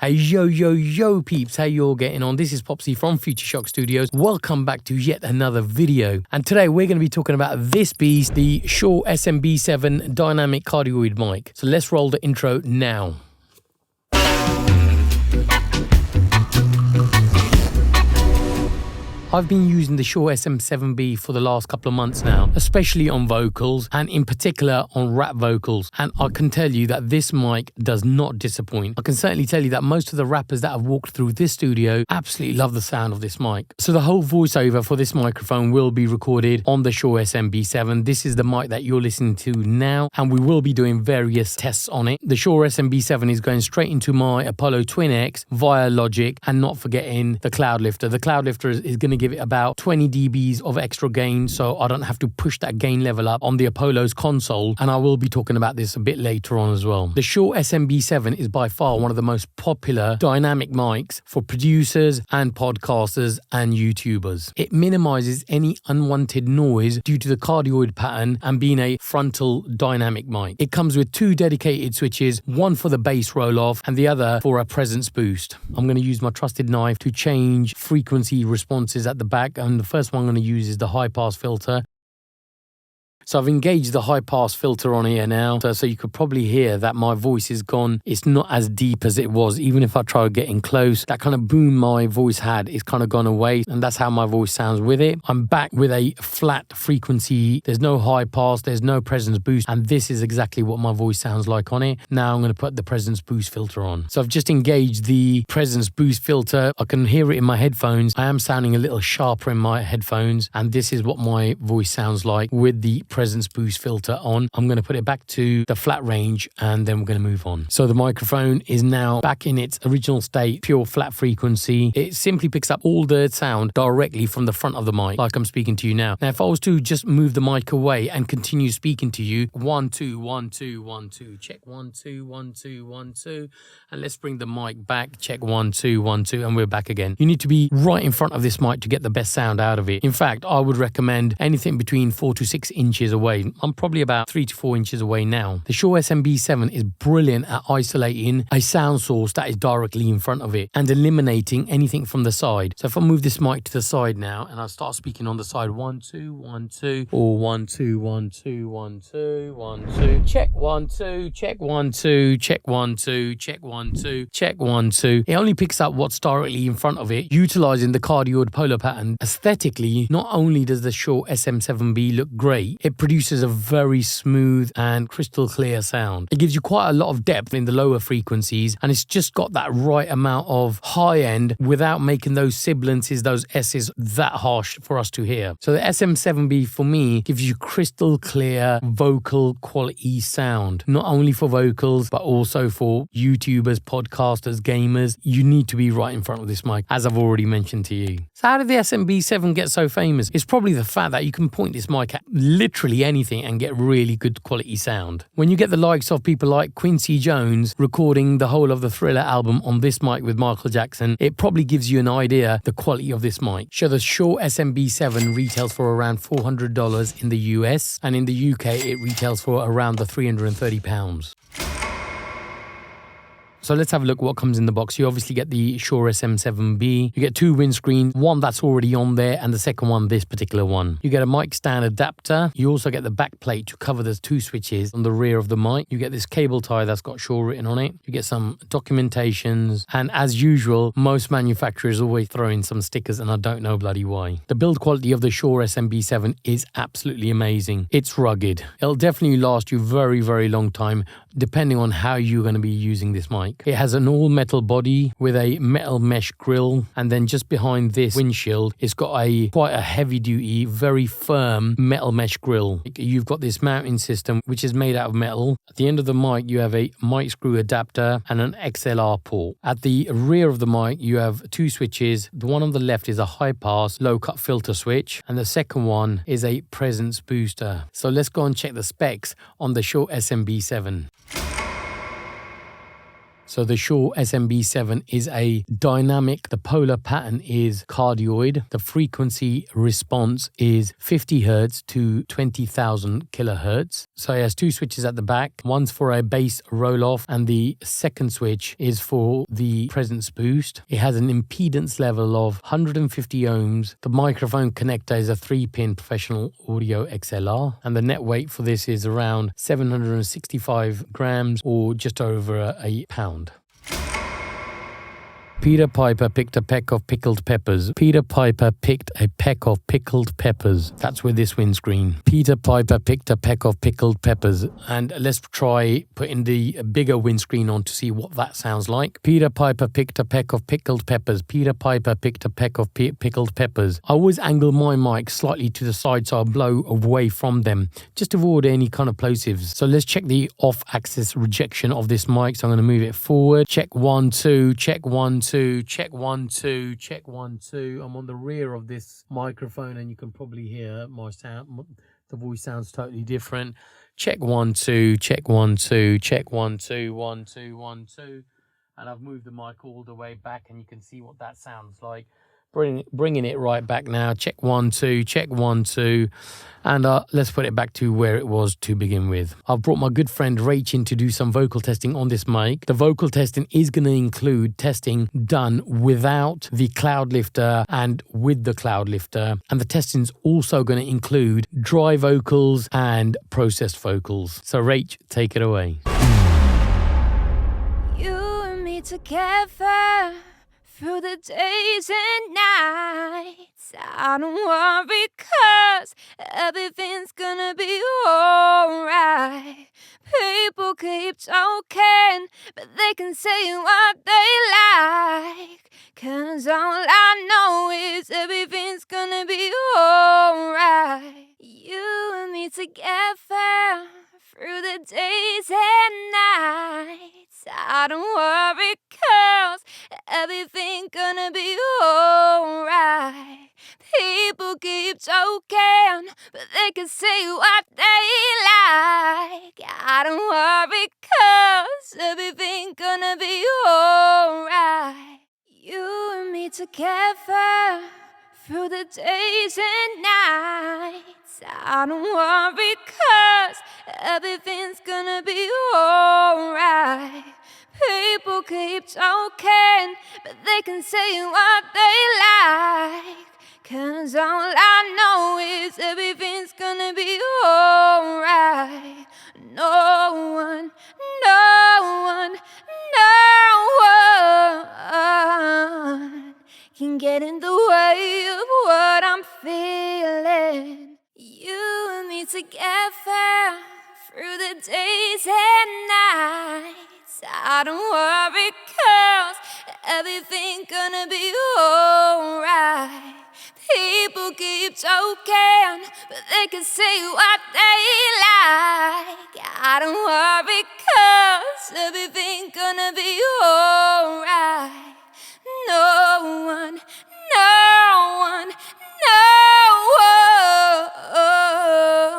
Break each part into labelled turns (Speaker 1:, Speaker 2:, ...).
Speaker 1: Hey, yo, peeps, how you all getting on? This is Popsy from Future Shock Studios. Welcome back to yet another video. And today we're going to be talking about this beast, the SHURE SM7B Dynamic Cardioid mic. So let's roll the intro now. I've been using the SHURE SM7B for the last couple of months now, especially on vocals and in particular on rap vocals. And I can tell you that this mic does not disappoint. I can certainly tell you that most of the rappers that have walked through this studio absolutely love the sound of this mic. So the whole voiceover for this microphone will be recorded on the SHURE SM7B. This is the mic that you're listening to now, and we will be doing various tests on it. The SHURE SM7B is going straight into my Apollo Twin X via Logic, and not forgetting the Cloud Lifter. The Cloud Lifter is going to give it about 20 dBs of extra gain, so I don't have to push that gain level up on the Apollo's console, and I will be talking about this a bit later on as well. The SHURE SM7B is by far one of the most popular dynamic mics for producers and podcasters and YouTubers. It minimizes any unwanted noise due to the cardioid pattern and being a frontal dynamic mic. It comes with two dedicated switches, one for the bass roll-off and the other for a presence boost. I'm going to use my trusted knife to change frequency responses at the back, and the first one I'm going to use is the high pass filter. So I've engaged the high pass filter on here now, so you could probably hear that my voice is gone. It's not as deep as it was. Even if I try getting close, that kind of boom my voice had is kind of gone away, and that's how my voice sounds with it. I'm back with a flat frequency. There's no high pass, there's no presence boost, and this is exactly what my voice sounds like on it. Now I'm going to put the presence boost filter on. So I've just engaged the presence boost filter. I can hear it in my headphones. I am sounding a little sharper in my headphones, and this is what my voice sounds like with the presence boost filter on. I'm going to put it back to the flat range, and then we're going to move on. So the microphone is now back in its original state, pure flat frequency. It simply picks up all the sound directly from the front of the mic, like I'm speaking to you now. Now, if I was to just move the mic away and continue speaking to you, 1 2 1 2 1 2, check 1 2 1 2 1 2, and let's bring the mic back, check 1 2 1 2, and we're back again. You need to be right in front of this mic to get the best sound out of it. In fact, I would recommend anything between 4 to 6 inches away. I'm probably about 3 to 4 inches away now. The SHURE SM7B is brilliant at isolating a sound source that is directly in front of it and eliminating anything from the side. So if I move this mic to the side now and I start speaking on the side, 1 2 1 2, or 1 2 1 2 1 2 1 2, check 1 2, check 1 2, check 1 2, check 1 2, check 1 2. It only picks up what's directly in front of it, utilizing the cardioid polar pattern. Aesthetically, not only does the SHURE SM7B look great, it produces a very smooth and crystal clear sound. It gives you quite a lot of depth in the lower frequencies, and it's just got that right amount of high end without making those sibilances, those S's, that harsh for us to hear. So the SM7B for me gives you crystal clear vocal quality sound, not only for vocals but also for YouTubers, podcasters, gamers. You need to be right in front of this mic, as I've already mentioned to you. So how did the SM7B get so famous? It's probably the fact that you can point this mic at literally anything and get really good quality sound. When you get the likes of people like Quincy Jones recording the whole of the Thriller album on this mic with Michael Jackson, it probably gives you an idea the quality of this mic. So the SHURE SM7B retails for around $400 in the US, and in the UK it retails for around the £330. So let's have a look what comes in the box. You obviously get the SHURE SM7B. You get two windscreens, one that's already on there and the second one, this particular one. You get a mic stand adapter. You also get the back plate to cover the two switches on the rear of the mic. You get this cable tie that's got SHURE written on it. You get some documentations. And as usual, most manufacturers always throw in some stickers, and I don't know bloody why. The build quality of the SHURE SM7B is absolutely amazing. It's rugged. It'll definitely last you very, very long time, depending on how you're going to be using this mic. It has an all-metal body with a metal mesh grille, and then just behind this windshield, it's got quite a heavy-duty, very firm metal mesh grille. You've got this mounting system, which is made out of metal. At the end of the mic, you have a mic screw adapter and an XLR port. At the rear of the mic, you have two switches. The one on the left is a high-pass, low-cut filter switch, and the second one is a presence booster. So let's go and check the specs on the SHURE SM7B. So the SHURE SM7B is a dynamic, the polar pattern is cardioid, the frequency response is 50 Hz to 20,000 kilohertz. So it has two switches at the back. One's for a bass roll-off and the second switch is for the presence boost. It has an impedance level of 150 ohms. The microphone connector is a 3-pin professional audio XLR and the net weight for this is around 765 grams or just over a pound. Peter Piper picked a peck of pickled peppers. Peter Piper picked a peck of pickled peppers. That's with this windscreen. Peter Piper picked a peck of pickled peppers. And let's try putting the bigger windscreen on to see what that sounds like. Peter Piper picked a peck of pickled peppers. Peter Piper picked a peck of pickled peppers. I always angle my mic slightly to the side so I blow away from them, just to avoid any kind of plosives. So let's check the off-axis rejection of this mic. So I'm going to move it forward. Check 1, 2, check 1, 2. Check 1, 2, check 1, 2. I'm on the rear of this microphone and you can probably hear my sound. The voice sounds totally different. Check 1, 2, check 1, 2, check 1, 2, 1, 2, 1, 2. And I've moved the mic all the way back and you can see what that sounds like. Bringing it right back now. Check 1, 2, check 1, 2. And let's put it back to where it was to begin with. I've brought my good friend Rach in to do some vocal testing on this mic. The vocal testing is going to include testing done without the cloud lifter and with the cloud lifter. And the testing is also going to include dry vocals and processed vocals. So Rach, take it away.
Speaker 2: You and me together through the days and nights. I don't worry 'cause everything's gonna be alright. People keep talking, but they can say what they like. 'Cause all I know is everything's gonna be alright. You and me together through the days and nights. I don't worry 'cause everything gonna be alright. People keep talking, but they can say what they like. I don't worry 'cause everything gonna be alright. You and me together through the days and nights. I don't worry 'cause everything's gonna be alright. People keep talking, but they can say what they like. 'Cause all I know is everything's gonna be alright. No one, no one, no one can get in the way of what I'm feeling. You and me together through the days and nights. I don't worry 'cause everything gonna be alright. People keep talking, but they can say what they like. I don't worry 'cause everything gonna be alright. No one, no one, no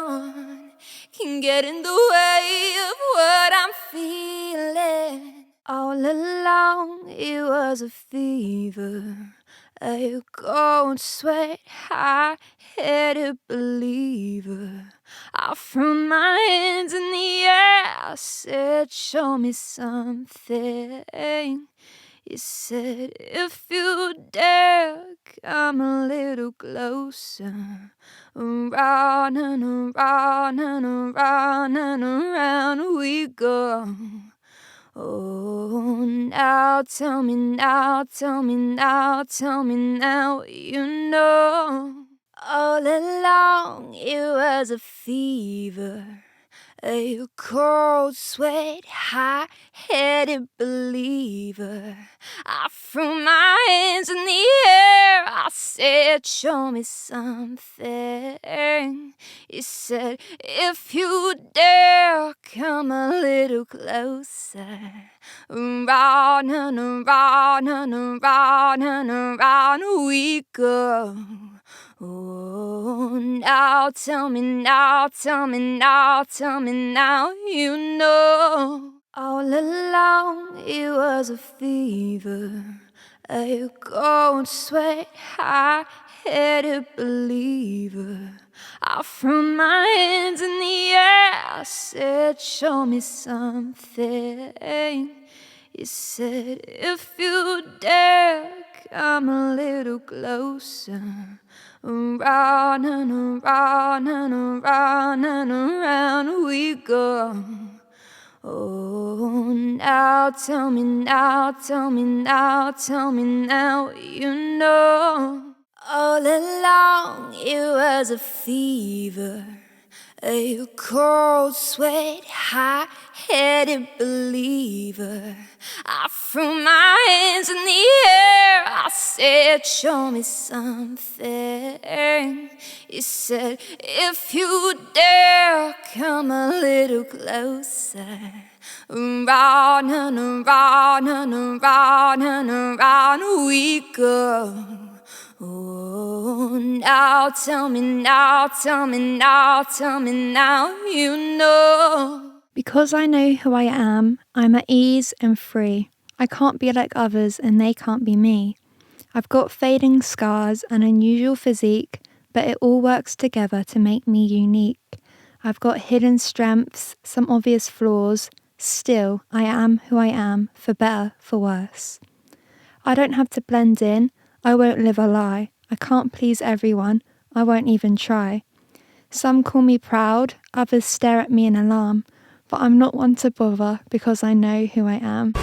Speaker 2: one can get in the way of what I'm feeling. All along it was a fever, a cold sweat, high-headed believer. I threw my hands in the air, I said, show me something. You said, if you dare, come a little closer. Around and around and around and around we go. Oh, now tell me now, tell me now, tell me now, you know. All along it was a fever, a cold sweat, high-headed believer. I threw my hands in the air, I said, show me something. You said, if you dare, come a little closer. Around and around and around and around we go. Oh, now tell me now, tell me now, tell me now, you know. All along it was a fever, a cold sweat, hard-headed believer. I threw my hands in the air, I said, show me something. You said, if you dare, come a little closer. Around and around and around and around we go. Oh, now tell me now, tell me now, tell me now, you know. All along it was a fever, a cold sweat, hot-headed believer. I threw my hands in the air, I said, show me something. You said, if you dare, come a little closer. Around and around and around and around we go. Oh, now tell me now, tell me now, tell me now, you know.
Speaker 3: Because I know who I am, I'm at ease and free. I can't be like others and they can't be me. I've got fading scars, an unusual physique, but it all works together to make me unique. I've got hidden strengths, some obvious flaws. Still, I am who I am, for better, for worse. I don't have to blend in, I won't live a lie. I can't please everyone, I won't even try. Some call me proud, others stare at me in alarm, but I'm not one to bother because I know who I am.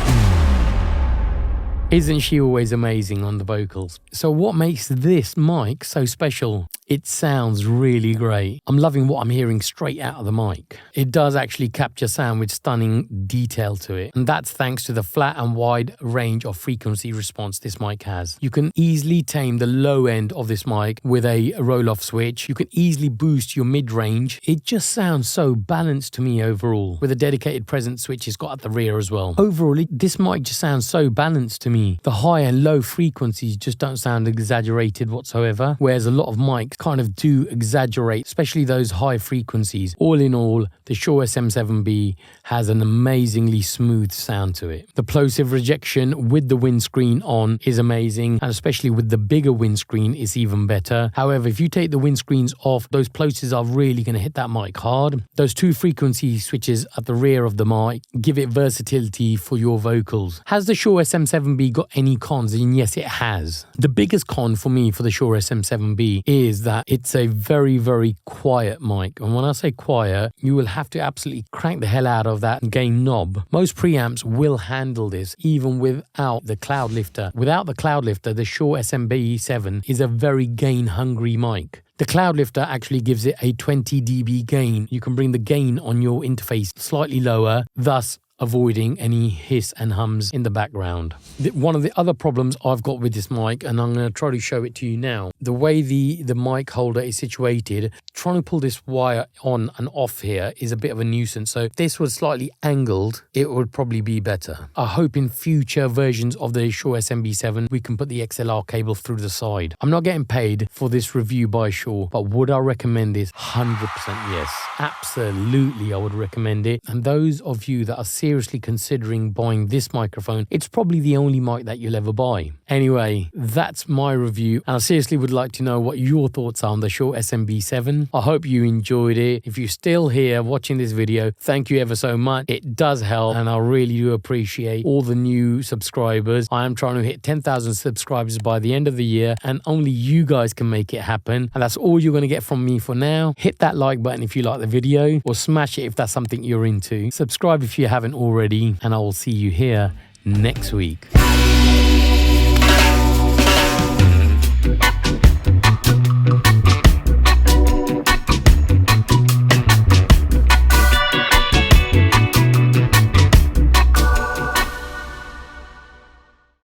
Speaker 1: Isn't she always amazing on the vocals? So what makes this mic so special? It sounds really great. I'm loving what I'm hearing straight out of the mic. It does actually capture sound with stunning detail to it. And that's thanks to the flat and wide range of frequency response this mic has. You can easily tame the low end of this mic with a roll-off switch. You can easily boost your mid-range. It just sounds so balanced to me overall, with a dedicated presence switch it's got at the rear as well. Overall, this mic just sounds so balanced to me. The high and low frequencies just don't sound exaggerated whatsoever, whereas a lot of mics kind of do exaggerate, especially those high frequencies. All in all, the SHURE SM7B has an amazingly smooth sound to it. The plosive rejection with the windscreen on is amazing, and especially with the bigger windscreen, it's even better. However, if you take the windscreens off, those plosives are really going to hit that mic hard. Those two frequency switches at the rear of the mic give it versatility for your vocals. Has the SHURE SM7B got any cons? And yes, it has. The biggest con for me for the SHURE SM7B is that it's a very, very quiet mic. And when I say quiet, you will have to absolutely crank the hell out of that gain knob. Most preamps will handle this even without the cloud lifter. Without the cloud lifter, the SHURE SM7B is a very gain hungry mic. The cloud lifter actually gives it a 20 dB gain. You can bring the gain on your interface slightly lower, thus avoiding any hiss and hums in the background. One of the other problems I've got with this mic, and I'm going to try to show it to you now, the way the mic holder is situated, trying to pull this wire on and off here is a bit of a nuisance. So if this was slightly angled, it would probably be better. I hope in future versions of the SHURE SM7B we can put the XLR cable through the side. I'm not getting paid for this review by SHURE, but would I recommend this? 100% yes. Absolutely, I would recommend it. And those of you that are seriously considering buying this microphone, it's probably the only mic that you'll ever buy. Anyway, that's my review, and I seriously would like to know what your thoughts are on the SHURE SM7B. I hope you enjoyed it. If you're still here watching this video, thank you ever so much. It does help, and I really do appreciate all the new subscribers. I am trying to hit 10,000 subscribers by the end of the year, and only you guys can make it happen. And that's all you're going to get from me for now. Hit that like button if you like the video, or smash it if that's something you're into. Subscribe if you haven't already, and I will see you here next week.